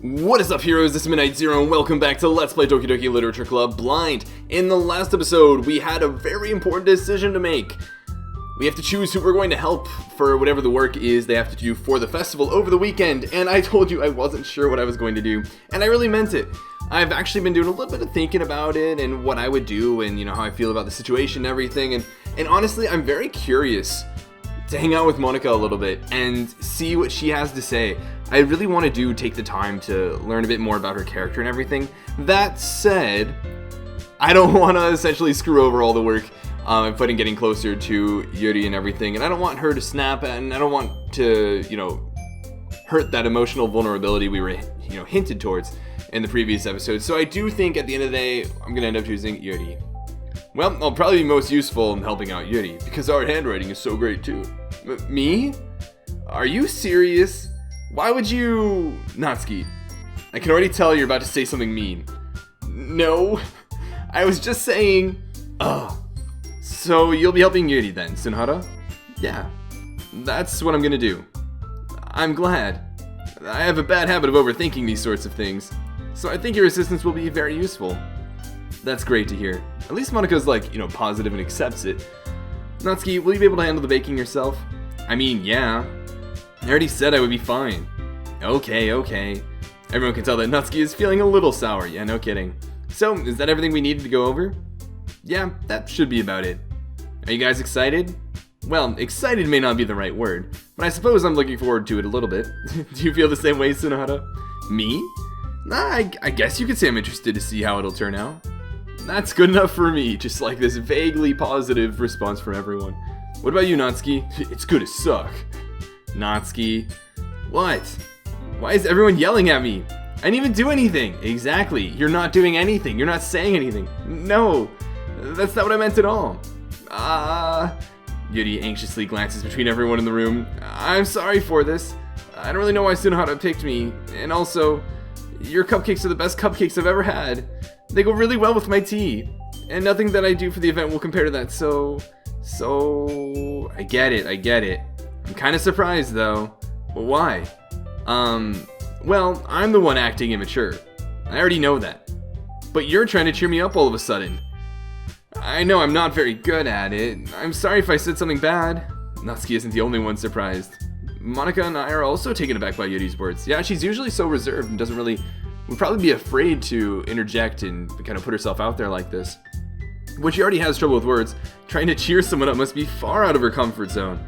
What is up, heroes? This is Midnight Zero, and welcome back to Let's Play Doki Doki Literature Club Blind. In the last episode, we had a very important decision to make. We have to choose who we're going to help for whatever the work is they have to do for the festival over the weekend, and I told you I wasn't sure what I was going to do, and I really meant it. I've actually been doing a little bit of thinking about it, and what I would do, and how I feel about the situation and everything, and honestly, I'm very curious to hang out with Monica a little bit and see what she has to say. I really want to take the time to learn a bit more about her character and everything. That said, I don't want to essentially screw over all the work I put in getting closer to Yuri and everything, and I don't want her to snap, and I don't want to, hurt that emotional vulnerability we were, hinted towards in the previous episode. So I do think at the end of the day, I'm going to end up choosing Yuri. Well, I'll probably be most useful in helping out Yuri, because our handwriting is so great too. Me? Are you serious? Why would you... Natsuki, I can already tell you're about to say something mean. No, I was just saying... So you'll be helping Yuri then, Sunhara? Yeah, that's what I'm gonna do. I'm glad. I have a bad habit of overthinking these sorts of things, so I think your assistance will be very useful. That's great to hear. At least Monika's positive and accepts it. Natsuki, will you be able to handle the baking yourself? I mean, yeah. I already said I would be fine. Okay. Everyone can tell that Natsuki is feeling a little sour. Yeah, no kidding. So, is that everything we needed to go over? Yeah, that should be about it. Are you guys excited? Well, excited may not be the right word, but I suppose I'm looking forward to it a little bit. Do you feel the same way, Sunahara? Me? I guess you could say I'm interested to see how it'll turn out. That's good enough for me, just like this vaguely positive response from everyone. What about you, Natsuki? It's gonna suck. Natsuki? What? Why is everyone yelling at me? I didn't even do anything. Exactly. You're not doing anything. You're not saying anything. No, that's not what I meant at all. Yuri anxiously glances between everyone in the room. I'm sorry for this. I don't really know why Sunahara picked me. And also, your cupcakes are the best cupcakes I've ever had. They go really well with my tea. And nothing that I do for the event will compare to that, so... I get it. I'm kind of surprised, though. But why? Well, I'm the one acting immature. I already know that. But you're trying to cheer me up all of a sudden. I know I'm not very good at it. I'm sorry if I said something bad. Natsuki isn't the only one surprised. Monica and I are also taken aback by Yuri's words. Yeah, she's usually so reserved and would probably be afraid to interject and kind of put herself out there like this. When she already has trouble with words, trying to cheer someone up must be far out of her comfort zone.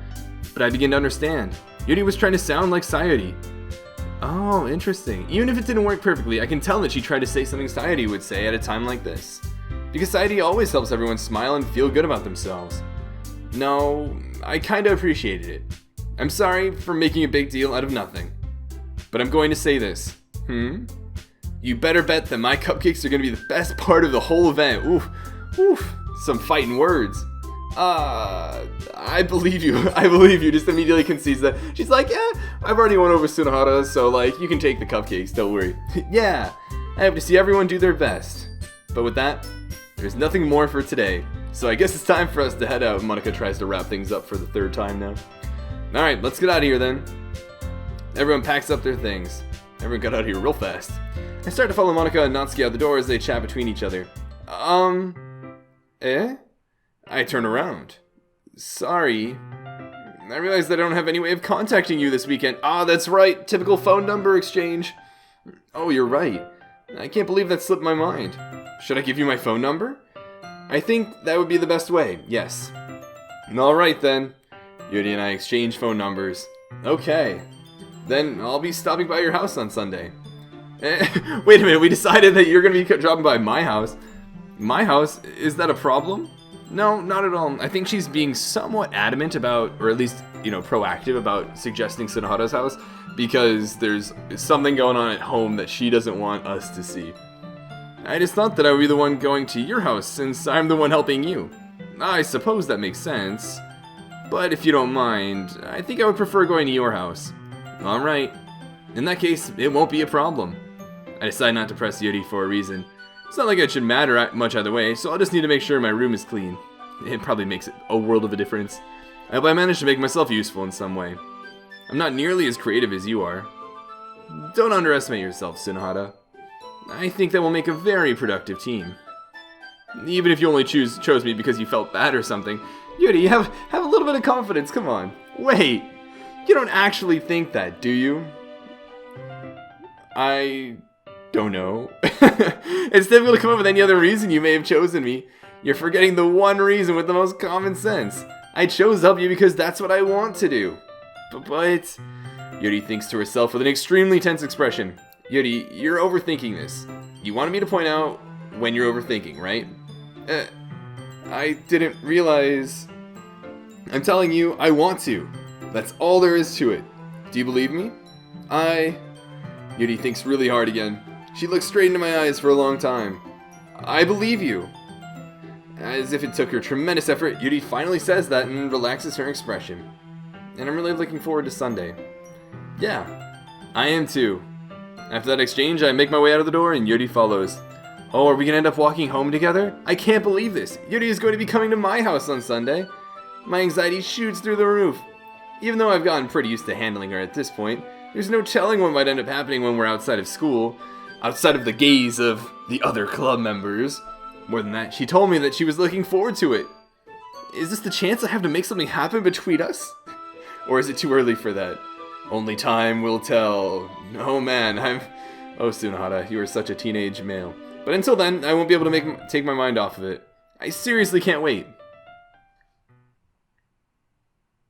But I begin to understand. Yuri was trying to sound like Sayori. Oh, interesting. Even if it didn't work perfectly, I can tell that she tried to say something Sayori would say at a time like this. Because Sayori always helps everyone smile and feel good about themselves. No, I kinda appreciated it. I'm sorry for making a big deal out of nothing. But I'm going to say this. You better bet that my cupcakes are gonna be the best part of the whole event. Oof, some fighting words. I believe you. Just immediately concedes that. She's like, yeah, I've already won over Sunahara, so you can take the cupcakes, don't worry. Yeah, I have to see everyone do their best. But with that, there's nothing more for today. So I guess it's time for us to head out. Monica tries to wrap things up for the third time now. Alright, let's get out of here then. Everyone packs up their things. Everyone got out of here real fast. I start to follow Monica and Natsuki out the door as they chat between each other. I turn around. Sorry. I realize that I don't have any way of contacting you this weekend. That's right. Typical phone number exchange. Oh, you're right. I can't believe that slipped my mind. Should I give you my phone number? I think that would be the best way, yes. Alright then. Yuri and I exchange phone numbers. Okay. Then I'll be stopping by your house on Sunday. Wait a minute, we decided that you're going to be dropping by my house. My house? Is that a problem? No, not at all. I think she's being somewhat adamant about, or at least, proactive about suggesting Sunahara's house, because there's something going on at home that she doesn't want us to see. I just thought that I would be the one going to your house, since I'm the one helping you. I suppose that makes sense. But if you don't mind, I think I would prefer going to your house. Alright. In that case, it won't be a problem. I decide not to press Yuri for a reason. It's not like it should matter much either way, so I'll just need to make sure my room is clean. It probably makes a world of a difference. I hope I managed to make myself useful in some way. I'm not nearly as creative as you are. Don't underestimate yourself, Tsunohara. I think that we'll make a very productive team. Even if you only chose me because you felt bad or something. Yuri, have a little bit of confidence, come on. Wait, you don't actually think that, do you? I don't know. It's difficult to come up with any other reason you may have chosen me. You're forgetting the one reason with the most common sense. I chose to help you because that's what I want to do. But... Yuri thinks to herself with an extremely tense expression. Yuri, you're overthinking this. You wanted me to point out when you're overthinking, right? I didn't realize... I'm telling you, I want to. That's all there is to it. Do you believe me? Yuri thinks really hard again. She looks straight into my eyes for a long time. I believe you. As if it took her tremendous effort, Yuri finally says that and relaxes her expression. And I'm really looking forward to Sunday. Yeah, I am too. After that exchange, I make my way out of the door and Yuri follows. Oh, are we gonna end up walking home together? I can't believe this. Yuri is going to be coming to my house on Sunday. My anxiety shoots through the roof. Even though I've gotten pretty used to handling her at this point, there's no telling what might end up happening when we're outside of school, outside of the gaze of the other club members. More than that, she told me that she was looking forward to it. Is this the chance I have to make something happen between us? Or is it too early for that? Only time will tell. Oh man, Oh Tsunohara, you are such a teenage male. But until then, I won't be able to take my mind off of it. I seriously can't wait.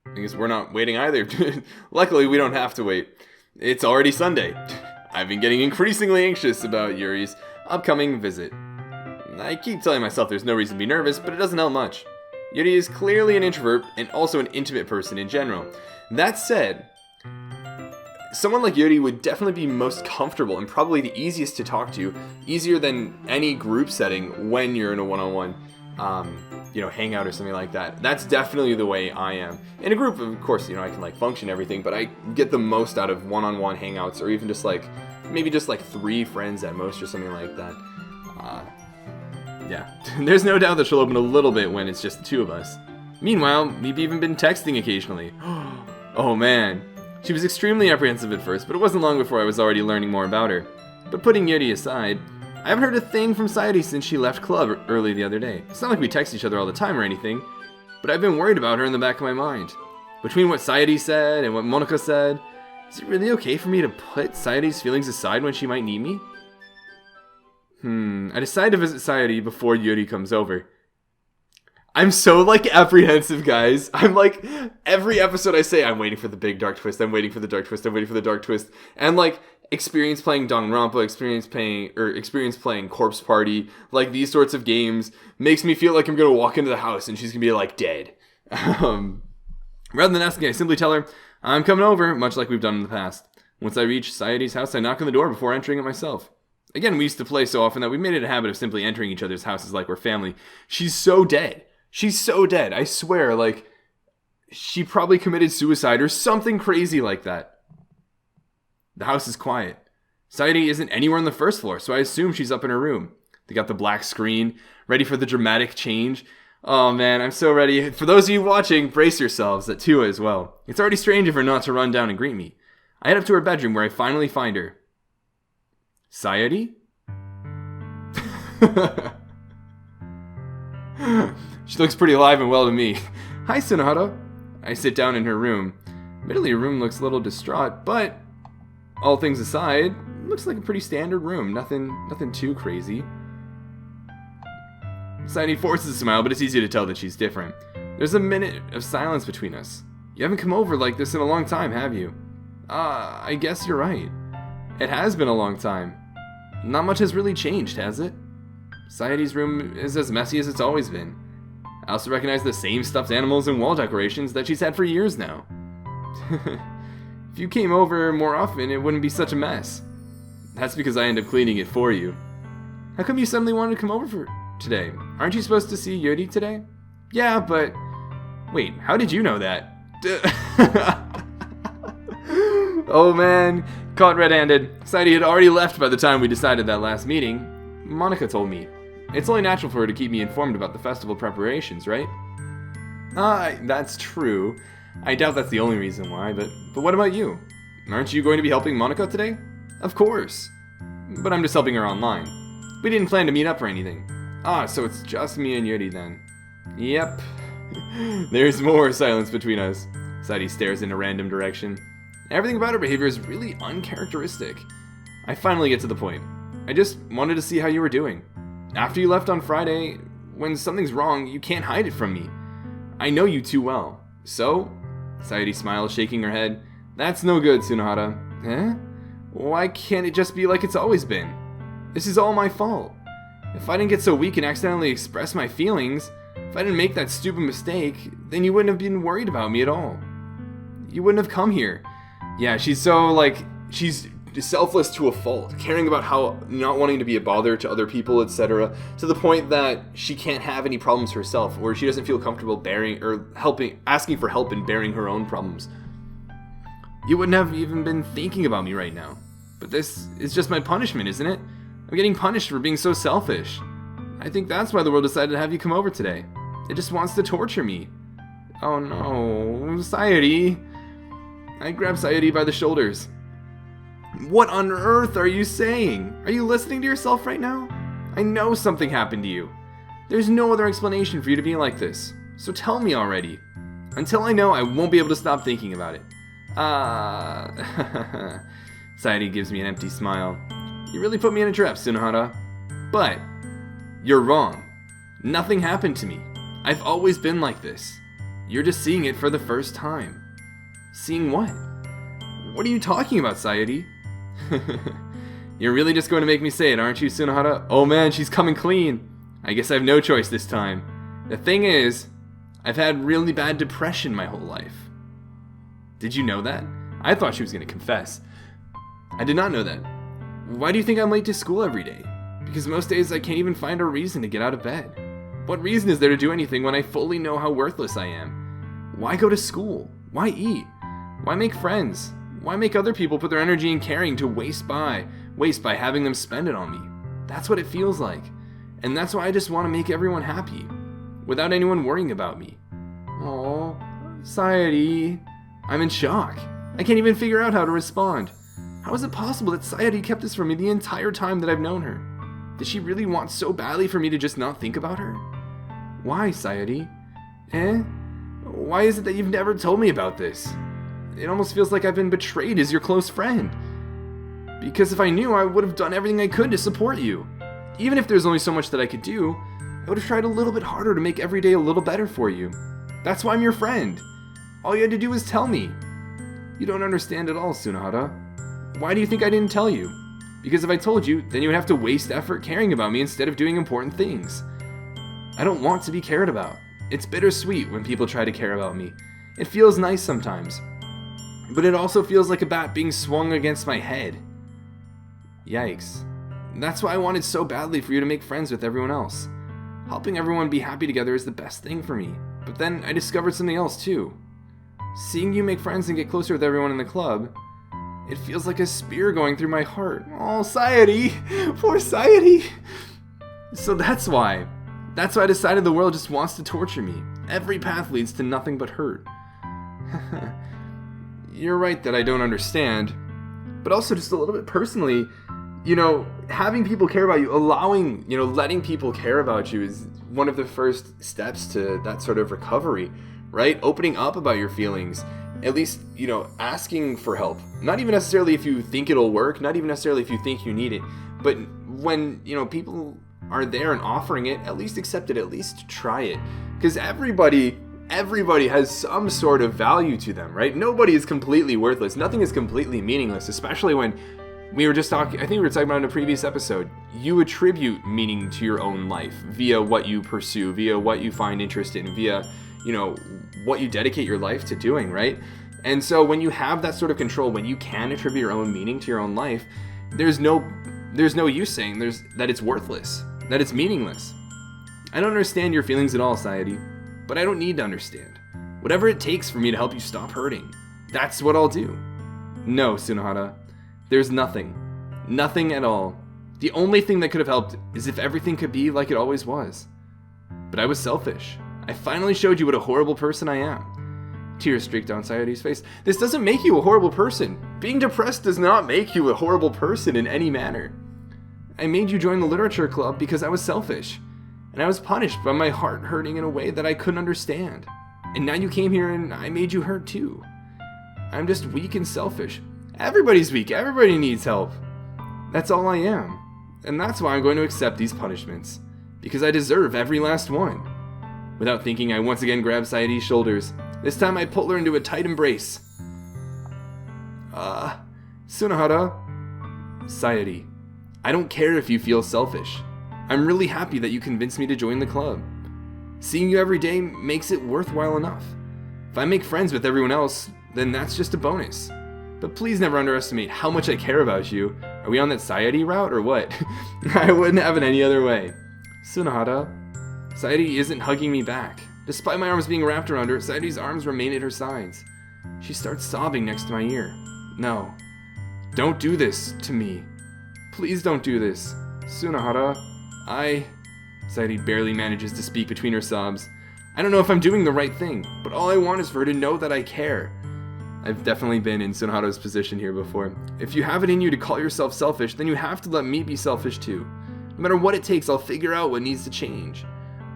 I guess we're not waiting either. Luckily, we don't have to wait. It's already Sunday. I've been getting increasingly anxious about Yuri's upcoming visit. I keep telling myself there's no reason to be nervous, but it doesn't help much. Yuri is clearly an introvert and also an intimate person in general. That said, someone like Yuri would definitely be most comfortable and probably the easiest to talk to, easier than any group setting when you're in a one-on-one, hangout or something like that. That's definitely the way I am. In a group, of course, I can function everything, but I get the most out of one-on-one hangouts, or even just maybe just 3 friends at most or something like that. Yeah, there's no doubt that she'll open a little bit when it's just the 2 of us. Meanwhile, we've even been texting occasionally. Oh man. She was extremely apprehensive at first, but it wasn't long before I was already learning more about her. But putting Yuri aside, I haven't heard a thing from Sayuri since she left club early the other day. It's not like we text each other all the time or anything, but I've been worried about her in the back of my mind. Between what Sayuri said and what Monika said, is it really okay for me to put Sayuri's feelings aside when she might need me? I decided to visit Sayuri before Yuri comes over. I'm so, apprehensive, guys. I'm every episode I say, I'm waiting for the big dark twist, I'm waiting for the dark twist, I'm waiting for the dark twist. And, experience playing Danganronpa, experience playing Corpse Party, these sorts of games, makes me feel like I'm gonna walk into the house and she's gonna be, dead. Rather than asking, I simply tell her, I'm coming over, much like we've done in the past. Once I reach Sayuri's house, I knock on the door before entering it myself. Again, we used to play so often that we made it a habit of simply entering each other's houses like we're family. She's so dead. She's so dead. I swear, she probably committed suicide or something crazy like that. The house is quiet. Sayuri isn't anywhere on the first floor, so I assume she's up in her room. They got the black screen, ready for the dramatic change. Oh man, I'm so ready. For those of you watching, brace yourselves, at 2 as well. It's already strange of her not to run down and greet me. I head up to her bedroom where I finally find her. Sayuri? She looks pretty alive and well to me. Hi, Tsunohara. I sit down in her room. Admittedly, her room looks a little distraught, but all things aside, it looks like a pretty standard room. Nothing too crazy. Sayuri forces a smile, but it's easy to tell that she's different. There's a minute of silence between us. You haven't come over like this in a long time, have you? I guess you're right. It has been a long time. Not much has really changed, has it? Sayuri's room is as messy as it's always been. I also recognize the same stuffed animals and wall decorations that she's had for years now. If you came over more often, it wouldn't be such a mess. That's because I end up cleaning it for you. How come you suddenly wanted to come over for today? Aren't you supposed to see Yuri today? Yeah, but... Wait, how did you know that? Oh man, caught red-handed. Sayuri had already left by the time we decided that last meeting. Monika told me. It's only natural for her to keep me informed about the festival preparations, right? That's true. I doubt that's the only reason why, but what about you? Aren't you going to be helping Monika today? Of course. But I'm just helping her online. We didn't plan to meet up or anything. Ah, so it's just me and Yuri then. Yep. There's more silence between us. Sadie stares in a random direction. Everything about her behavior is really uncharacteristic. I finally get to the point. I just wanted to see how you were doing. After you left on Friday, when something's wrong, you can't hide it from me. I know you too well. So? Sayuri smiles, shaking her head. That's no good, Tsunohara. Eh? Why can't it just be like it's always been? This is all my fault. If I didn't get so weak and accidentally express my feelings, if I didn't make that stupid mistake, then you wouldn't have been worried about me at all. You wouldn't have come here. Yeah, she's so, she's selfless to a fault, caring about how not wanting to be a bother to other people, etc., to the point that she can't have any problems herself, or she doesn't feel comfortable bearing or asking for help in bearing her own problems. You wouldn't have even been thinking about me right now. But this is just my punishment, isn't it? I'm getting punished for being so selfish. I think that's why the world decided to have you come over today. It just wants to torture me. Oh no, Sayuri. I grab Sayuri by the shoulders. What on earth are you saying? Are you listening to yourself right now? I know something happened to you. There's no other explanation for you to be like this. So tell me already. Until I know, I won't be able to stop thinking about it. Sayuri gives me an empty smile. You really put me in a trap, Tsunohara. But you're wrong. Nothing happened to me. I've always been like this. You're just seeing it for the first time. Seeing what? What are you talking about, Sayuri? You're really just going to make me say it, aren't you, Tsunohara? Oh man, she's coming clean. I guess I have no choice this time. The thing is, I've had really bad depression my whole life. Did you know that? I thought she was going to confess. I did not know that. Why do you think I'm late to school every day? Because most days I can't even find a reason to get out of bed. What reason is there to do anything when I fully know how worthless I am? Why go to school? Why eat? Why make friends? Why make other people put their energy and caring to waste by having them spend it on me? That's what it feels like. And that's why I just want to make everyone happy, without anyone worrying about me. Oh, Sayuri. I'm in shock. I can't even figure out how to respond. How is it possible that Sayuri kept this from me the entire time that I've known her? Did she really want so badly for me to just not think about her? Why, Sayuri? Why is it that you've never told me about this? It almost feels like I've been betrayed as your close friend. Because if I knew, I would have done everything I could to support you. Even if there's only so much that I could do, I would have tried a little bit harder to make every day a little better for you. That's why I'm your friend. All you had to do was tell me. You don't understand at all, Tsunohara. Why do you think I didn't tell you? Because if I told you, then you would have to waste effort caring about me instead of doing important things. I don't want to be cared about. It's bittersweet when people try to care about me. It feels nice sometimes. But it also feels like a bat being swung against my head. Yikes. That's why I wanted so badly for you to make friends with everyone else. Helping everyone be happy together is the best thing for me. But then I discovered something else too. Seeing you make friends and get closer with everyone in the club, it feels like a spear going through my heart. Oh, Sayuri! Poor Sayuri! So that's why I decided the world just wants to torture me. Every path leads to nothing but hurt. You're right that I don't understand, but also just a little bit personally, having people care about you, letting people care about you is one of the first steps to that sort of recovery, right? Opening up about your feelings, at least, asking for help. Not even necessarily if you think it'll work, not even necessarily if you think you need it, but when, people are there and offering it, at least accept it, at least try it. Because everybody has some sort of value to them, right? Nobody is completely worthless. Nothing is completely meaningless, especially when we were just talking, I think we were talking about in a previous episode, you attribute meaning to your own life via what you pursue, via what you find interest in, via, what you dedicate your life to doing, right? And so when you have that sort of control, when you can attribute your own meaning to your own life, there's no use saying that it's worthless, that it's meaningless. I don't understand your feelings at all, Sayuri. But I don't need to understand. Whatever it takes for me to help you stop hurting, that's what I'll do. No, Tsunohara. There's nothing. Nothing at all. The only thing that could have helped is if everything could be like it always was. But I was selfish. I finally showed you what a horrible person I am. Tears streaked down Sayuri's face. This doesn't make you a horrible person. Being depressed does not make you a horrible person in any manner. I made you join the literature club because I was selfish. And I was punished by my heart hurting in a way that I couldn't understand. And now you came here and I made you hurt too. I'm just weak and selfish. Everybody's weak. Everybody needs help. That's all I am. And that's why I'm going to accept these punishments. Because I deserve every last one. Without thinking, I once again grabbed Sayuri's shoulders. This time I pulled her into a tight embrace. Tsunohara. Sayuri, I don't care if you feel selfish. I'm really happy that you convinced me to join the club. Seeing you every day makes it worthwhile enough. If I make friends with everyone else, then that's just a bonus. But please never underestimate how much I care about you. Are we on that Sayuri route or what? I wouldn't have it any other way. Tsunohara. Sayuri isn't hugging me back. Despite my arms being wrapped around her, Sayuri's arms remain at her sides. She starts sobbing next to my ear. No. Don't do this to me. Please don't do this. Tsunohara. Sayuri barely manages to speak between her sobs. I don't know if I'm doing the right thing, but all I want is for her to know that I care. I've definitely been in Tsunohara's position here before. If you have it in you to call yourself selfish, then you have to let me be selfish too. No matter what it takes, I'll figure out what needs to change.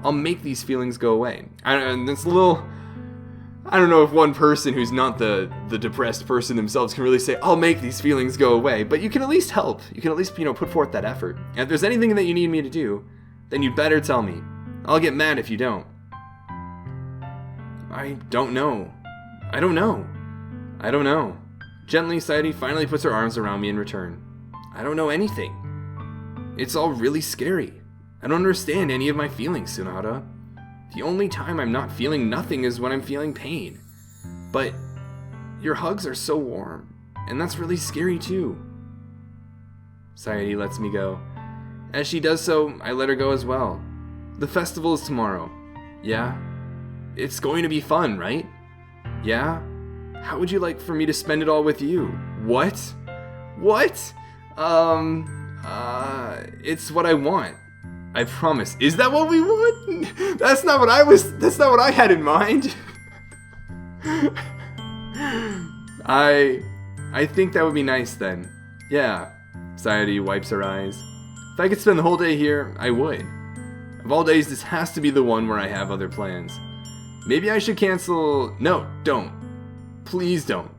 I'll make these feelings go away. I don't know if one person who's not the depressed person themselves can really say, I'll make these feelings go away, but you can at least help. You can at least, put forth that effort. And if there's anything that you need me to do, then you'd better tell me. I'll get mad if you don't. I don't know. Gently, Sayuri finally puts her arms around me in return. I don't know anything. It's all really scary. I don't understand any of my feelings, Tsunohara. The only time I'm not feeling nothing is when I'm feeling pain. But your hugs are so warm, and that's really scary too. Sayuri lets me go. As she does so, I let her go as well. The festival is tomorrow. Yeah? It's going to be fun, right? Yeah? How would you like for me to spend it all with you? What? It's what I want. I promise. Is that what we want? That's not what I had in mind. I think that would be nice then. Yeah. Sayuri wipes her eyes. If I could spend the whole day here, I would. Of all days, this has to be the one where I have other plans. Maybe I should cancel... No, don't. Please don't.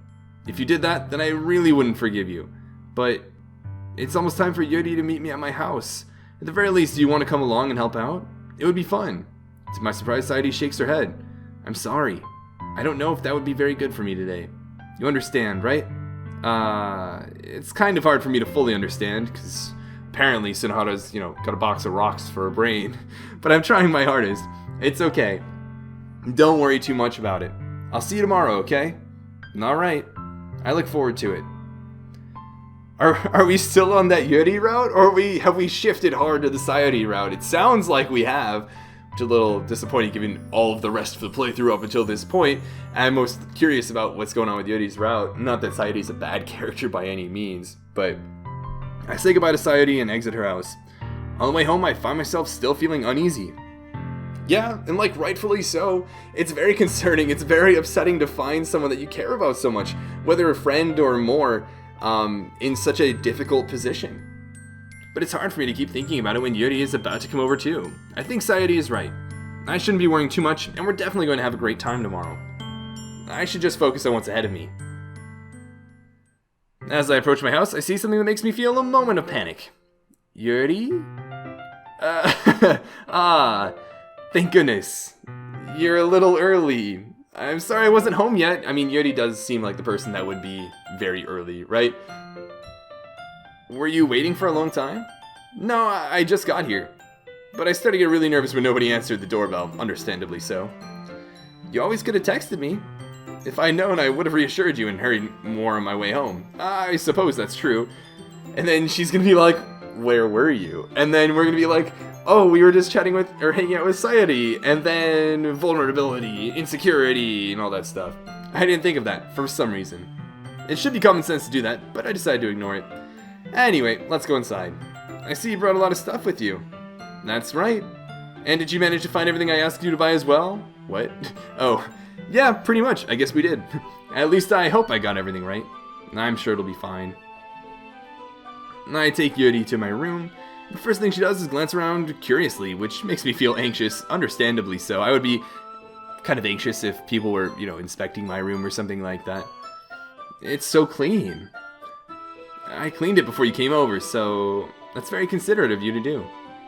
If you did that, then I really wouldn't forgive you. But it's almost time for Yuri to meet me at my house. At the very least, do you want to come along and help out? It would be fun. To my surprise, Sayuri shakes her head. I'm sorry. I don't know if that would be very good for me today. You understand, right? It's kind of hard for me to fully understand, because apparently Tsunohara's, got a box of rocks for a brain. But I'm trying my hardest. It's okay. Don't worry too much about it. I'll see you tomorrow, okay? Alright. I look forward to it. Are we still on that Yuri route, or have we shifted hard to the Sayuri route? It sounds like we have, which is a little disappointing given all of the rest of the playthrough up until this point. I'm most curious about what's going on with Yuri's route. Not that Sayuri's a bad character by any means, but I say goodbye to Sayuri and exit her house. On the way home, I find myself still feeling uneasy. Yeah, and rightfully so. It's very concerning. It's very upsetting to find someone that you care about so much, whether a friend or more, in such a difficult position. But it's hard for me to keep thinking about it when Yuri is about to come over too. I think Sayuri is right. I shouldn't be worrying too much, and we're definitely going to have a great time tomorrow. I should just focus on what's ahead of me. As I approach my house, I see something that makes me feel a moment of panic. Yuri? Thank goodness. You're a little early. I'm sorry I wasn't home yet. I mean, Yuri does seem like the person that would be very early, right? Were you waiting for a long time? No, I just got here. But I started to get really nervous when nobody answered the doorbell, understandably so. You always could have texted me. If I'd known, I would have reassured you and hurried more on my way home. I suppose that's true. And then she's gonna be like, where were you? And then we're gonna be like, oh, we were just chatting with, or hanging out with Sayuri, and then vulnerability, insecurity, and all that stuff. I didn't think of that, for some reason. It should be common sense to do that, but I decided to ignore it. Anyway, let's go inside. I see you brought a lot of stuff with you. That's right. And did you manage to find everything I asked you to buy as well? What? Oh, Yeah, pretty much. I guess we did. At least I hope I got everything right. I'm sure it'll be fine. I take Yuri to my room. The first thing she does is glance around curiously, which makes me feel anxious, understandably so. I would be kind of anxious if people were, inspecting my room or something like that. It's so clean. I cleaned it before you came over, so that's very considerate of you to do.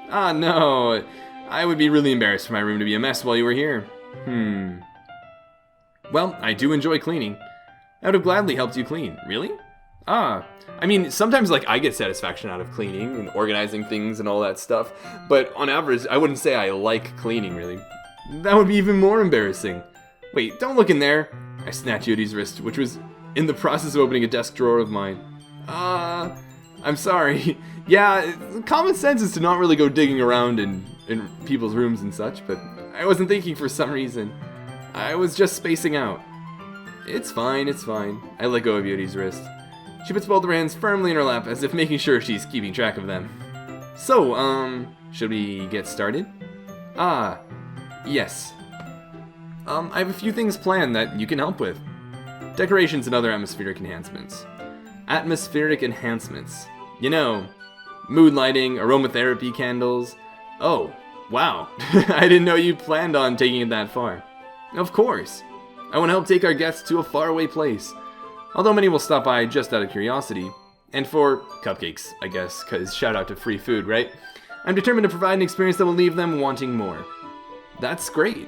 Ah, no. I would be really embarrassed for my room to be a mess while you were here. Well, I do enjoy cleaning. I would have gladly helped you clean. Really? Ah. I mean, sometimes, I get satisfaction out of cleaning and organizing things and all that stuff. But on average, I wouldn't say I like cleaning, really. That would be even more embarrassing. Wait, don't look in there. I snatched Yuri's wrist, which was in the process of opening a desk drawer of mine. I'm sorry. Yeah, common sense is to not really go digging around in people's rooms and such, but I wasn't thinking for some reason. I was just spacing out. It's fine, it's fine. I let go of Yuri's wrist. She puts both her hands firmly in her lap, as if making sure she's keeping track of them. So, should we get started? Ah, yes. I have a few things planned that you can help with. Decorations and other atmospheric enhancements. Atmospheric enhancements. Mood lighting, aromatherapy candles. Oh, wow. I didn't know you planned on taking it that far. Of course. I want to help take our guests to a faraway place. Although many will stop by just out of curiosity. And for cupcakes, I guess, because shout out to free food, right? I'm determined to provide an experience that will leave them wanting more. That's great.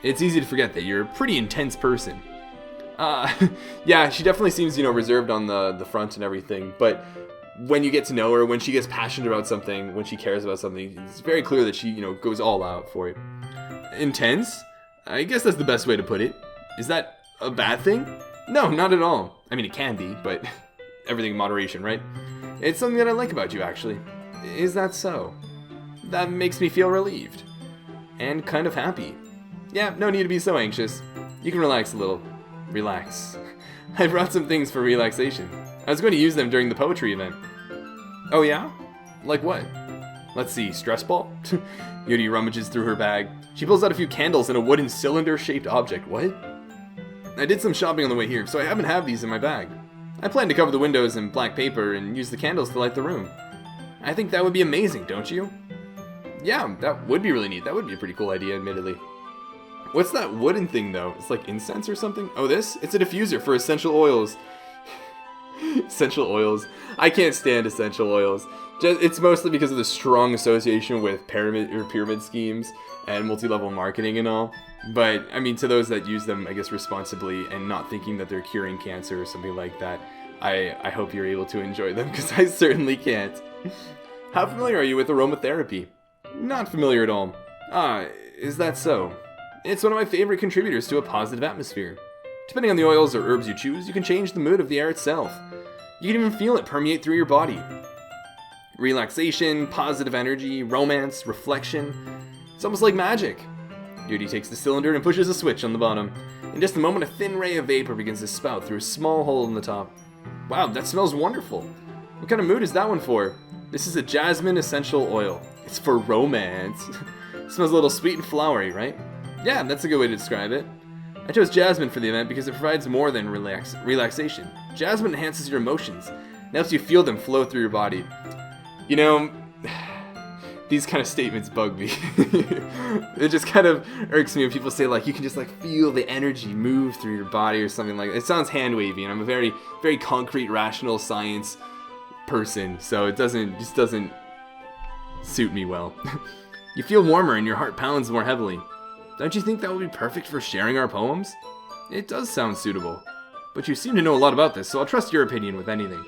It's easy to forget that you're a pretty intense person. Yeah, she definitely seems, reserved on the front and everything, but when you get to know her, when she gets passionate about something, when she cares about something, it's very clear that she, goes all out for it. Intense? I guess that's the best way to put it. Is that a bad thing? No, not at all. I mean, it can be, but everything in moderation, right? It's something that I like about you, actually. Is that so? That makes me feel relieved. And kind of happy. Yeah, no need to be so anxious. You can relax a little. Relax. I brought some things for relaxation. I was going to use them during the poetry event. Oh yeah? Like what? Let's see, stress ball? Yuri rummages through her bag. She pulls out a few candles and a wooden cylinder-shaped object. What? I did some shopping on the way here, so I happen to have these in my bag. I plan to cover the windows in black paper and use the candles to light the room. I think that would be amazing, don't you? Yeah, that would be really neat. That would be a pretty cool idea, admittedly. What's that wooden thing, though? It's like incense or something? Oh, this? It's a diffuser for essential oils. Essential oils. I can't stand essential oils. It's mostly because of the strong association with pyramid schemes and multi-level marketing and all. But, I mean, to those that use them, I guess, responsibly and not thinking that they're curing cancer or something like that, I hope you're able to enjoy them, because I certainly can't. How familiar are you with aromatherapy? Not familiar at all. Ah, is that so? It's one of my favorite contributors to a positive atmosphere. Depending on the oils or herbs you choose, you can change the mood of the air itself. You can even feel it permeate through your body. Relaxation, positive energy, romance, reflection. It's almost like magic. Yuri takes the cylinder and pushes a switch on the bottom. In just a moment, a thin ray of vapor begins to spout through a small hole in the top. Wow, that smells wonderful. What kind of mood is that one for? This is a jasmine essential oil. It's for romance. It smells a little sweet and flowery, right? Yeah, that's a good way to describe it. I chose jasmine for the event because it provides more than relaxation. Jasmine enhances your emotions. It helps you feel them flow through your body. These kind of statements bug me. It just kind of irks me when people say, you can just, feel the energy move through your body or something like that. It sounds hand-wavy, and I'm a very, very concrete, rational science person, so it just doesn't suit me well. You feel warmer and your heart pounds more heavily. Don't you think that would be perfect for sharing our poems? It does sound suitable. But you seem to know a lot about this, so I'll trust your opinion with anything.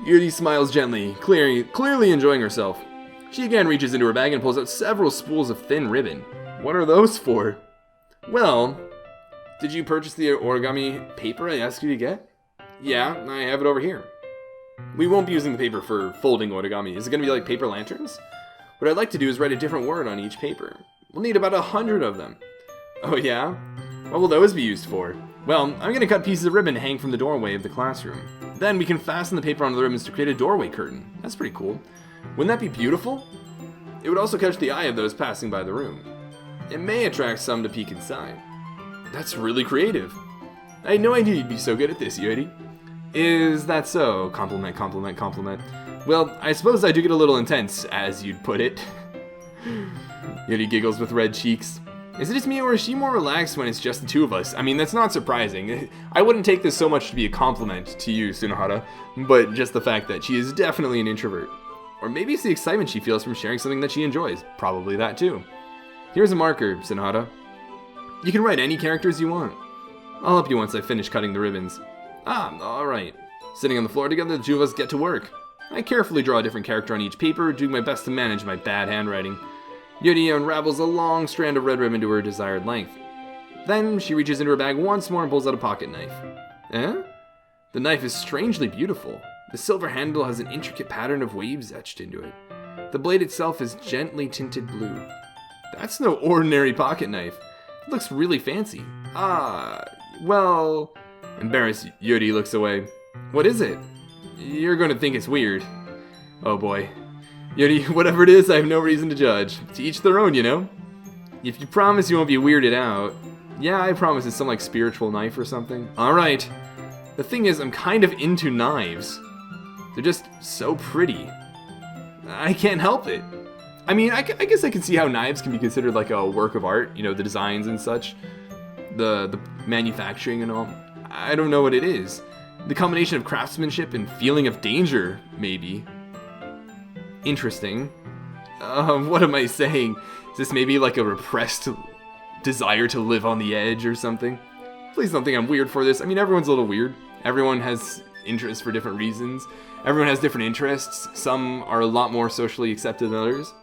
Yuri smiles gently, clearly enjoying herself. She again reaches into her bag and pulls out several spools of thin ribbon. What are those for? Well, did you purchase the origami paper I asked you to get? Yeah, I have it over here. We won't be using the paper for folding origami. Is it going to be like paper lanterns? What I'd like to do is write a different word on each paper. We'll need about 100 of them. Oh yeah? What will those be used for? Well, I'm going to cut pieces of ribbon to hang from the doorway of the classroom. Then we can fasten the paper onto the ribbons to create a doorway curtain. That's pretty cool. Wouldn't that be beautiful? It would also catch the eye of those passing by the room. It may attract some to peek inside. That's really creative. I had no idea you'd be so good at this, Yuri. Is that so? Compliment, compliment, compliment. Well, I suppose I do get a little intense, as you'd put it. Yuri giggles with red cheeks. Is it just me, or is she more relaxed when it's just the two of us? I mean, that's not surprising. I wouldn't take this so much to be a compliment to you, Tsunohara, but just the fact that she is definitely an introvert. Or maybe it's the excitement she feels from sharing something that she enjoys. Probably that too. Here's a marker, Tsunohara. You can write any characters you want. I'll help you once I finish cutting the ribbons. Ah, alright. Sitting on the floor together, the two of us get to work. I carefully draw a different character on each paper, doing my best to manage my bad handwriting. Yuri unravels a long strand of red ribbon to her desired length. Then she reaches into her bag once more and pulls out a pocket knife. Eh? The knife is strangely beautiful. The silver handle has an intricate pattern of waves etched into it. The blade itself is gently tinted blue. That's no ordinary pocket knife. It looks really fancy. Ah, well... Embarrassed, Yuri looks away. What is it? You're gonna think it's weird. Oh boy. Yuri, whatever it is, I have no reason to judge. To each their own, you know? If you promise you won't be weirded out... Yeah, I promise it's some like spiritual knife or something. Alright. The thing is, I'm kind of into knives. They're just so pretty. I can't help it. I mean, I guess I can see how knives can be considered like a work of art, you know, the designs and such. The manufacturing and all. I don't know what it is. The combination of craftsmanship and feeling of danger, maybe. Interesting. What am I saying? Is this maybe like a repressed desire to live on the edge or something? Please don't think I'm weird for this. I mean, everyone's a little weird. Everyone has interests for different reasons. Everyone has different interests. Some are a lot more socially accepted than others.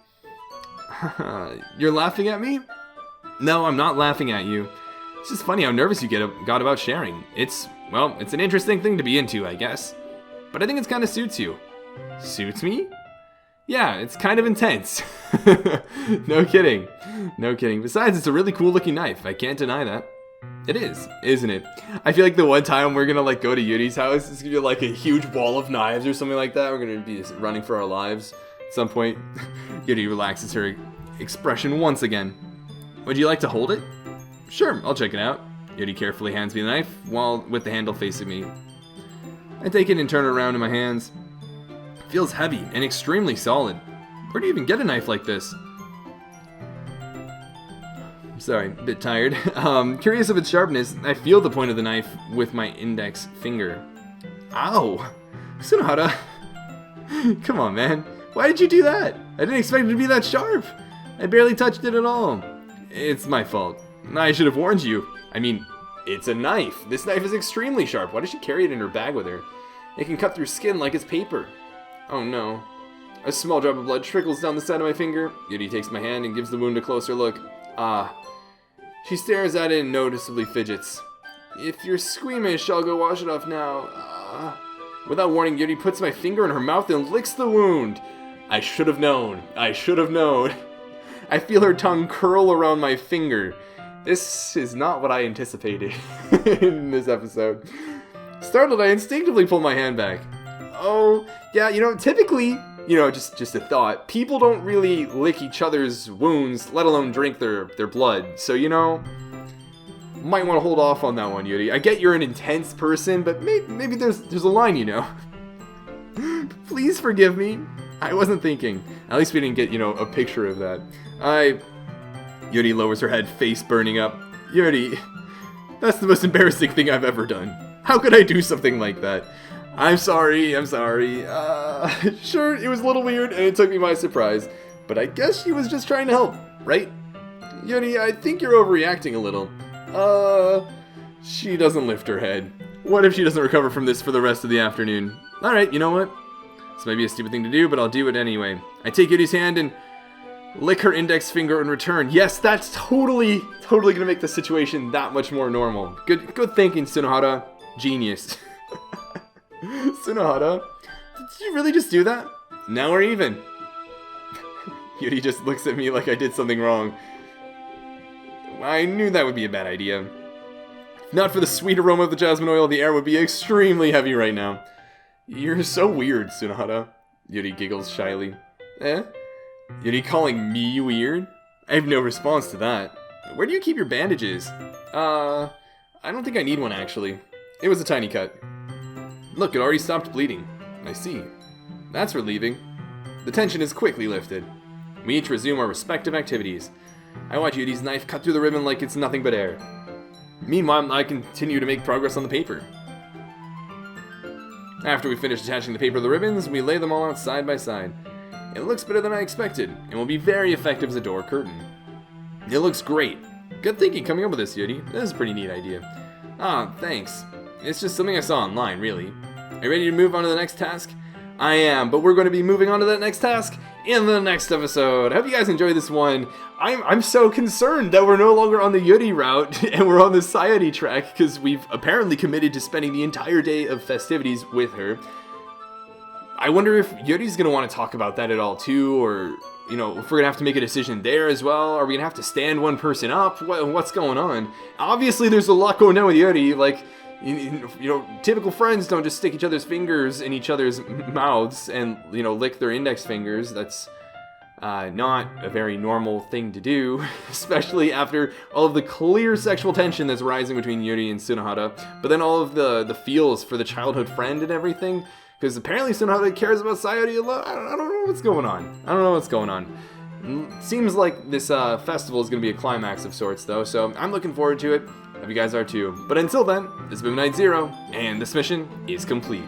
You're laughing at me? No, I'm not laughing at you. It's just funny how nervous you got about sharing. It's an interesting thing to be into, I guess. But I think it kind of suits you. Suits me? Yeah, it's kind of intense. No kidding. No kidding. Besides, it's a really cool looking knife. I can't deny that. It is, isn't it? I feel like the one time we're gonna like go to Yuri's house, it's gonna be like a huge wall of knives or something like that. We're gonna be running for our lives at some point. Yuri relaxes her expression once again. Would you like to hold it? Sure, I'll check it out. Yuri carefully hands me the knife, while with the handle facing me. I take it and turn it around in my hands. It feels heavy and extremely solid. Where do you even get a knife like this? Sorry, a bit tired. Curious of its sharpness, I feel the point of the knife with my index finger. Ow! Tsunohara! Come on, man. Why did you do that? I didn't expect it to be that sharp. I barely touched it at all. It's my fault. I should have warned you. I mean, it's a knife. This knife is extremely sharp. Why does she carry it in her bag with her? It can cut through skin like it's paper. Oh no. A small drop of blood trickles down the side of my finger. Yuri takes my hand and gives the wound a closer look. Ah. She stares at it and noticeably fidgets. If you're squeamish, I'll go wash it off now. Without warning, Yuri puts my finger in her mouth and licks the wound. I should have known. I should have known. I feel her tongue curl around my finger. This is not what I anticipated in this episode. Startled, I instinctively pull my hand back. Oh, yeah, typically, just a thought. People don't really lick each other's wounds, let alone drink their blood. So, might want to hold off on that one, Yuri. I get you're an intense person, but maybe there's a line, Please forgive me. I wasn't thinking. At least we didn't get, a picture of that. Yuri lowers her head, face burning up. Yuri, that's the most embarrassing thing I've ever done. How could I do something like that? I'm sorry. Sure, it was a little weird and it took me by surprise, but I guess she was just trying to help, right? Yuri, I think you're overreacting a little. She doesn't lift her head. What if she doesn't recover from this for the rest of the afternoon? Alright, you know what? This might be a stupid thing to do, but I'll do it anyway. I take Yuri's hand and lick her index finger in return. Yes, that's totally gonna make the situation that much more normal. Good thinking, Tsunohara. Genius. Tsunohara, did you really just do that? Now we're even. Yuri just looks at me like I did something wrong. I knew that would be a bad idea. If not for the sweet aroma of the jasmine oil, the air would be extremely heavy right now. You're so weird, Tsunohara. Yuri giggles shyly. Eh? Yuri calling me weird? I have no response to that. Where do you keep your bandages? I don't think I need one, actually. It was a tiny cut. Look, it already stopped bleeding. I see. That's relieving. The tension is quickly lifted. We each resume our respective activities. I watch Yuri's knife cut through the ribbon like it's nothing but air. Meanwhile, I continue to make progress on the paper. After we finish attaching the paper to the ribbons, we lay them all out side by side. It looks better than I expected, and will be very effective as a door curtain. It looks great. Good thinking coming up with this, Yuri. This is a pretty neat idea. Ah, thanks. It's just something I saw online, really. Are you ready to move on to the next task? I am, but we're going to be moving on to that next task in the next episode. I hope you guys enjoyed this one. I'm so concerned that we're no longer on the Yuri route and we're on the Sayori track because we've apparently committed to spending the entire day of festivities with her. I wonder if Yuri's going to want to talk about that at all too, or, you know, if we're going to have to make a decision there as well. Are we going to have to stand one person up? What's going on? Obviously, there's a lot going on with Yuri, like... You know, typical friends don't just stick each other's fingers in each other's mouths and, you know, lick their index fingers. That's not a very normal thing to do, especially after all of the clear sexual tension that's rising between Yuri and Tsunohara, but then all of the feels for the childhood friend and everything, because apparently Tsunohara cares about Sayori a lot. I don't know what's going on. Seems like this festival is going to be a climax of sorts, though, so I'm looking forward to it. Hope you guys are too. But until then, this has been Night Zero, and this mission is complete.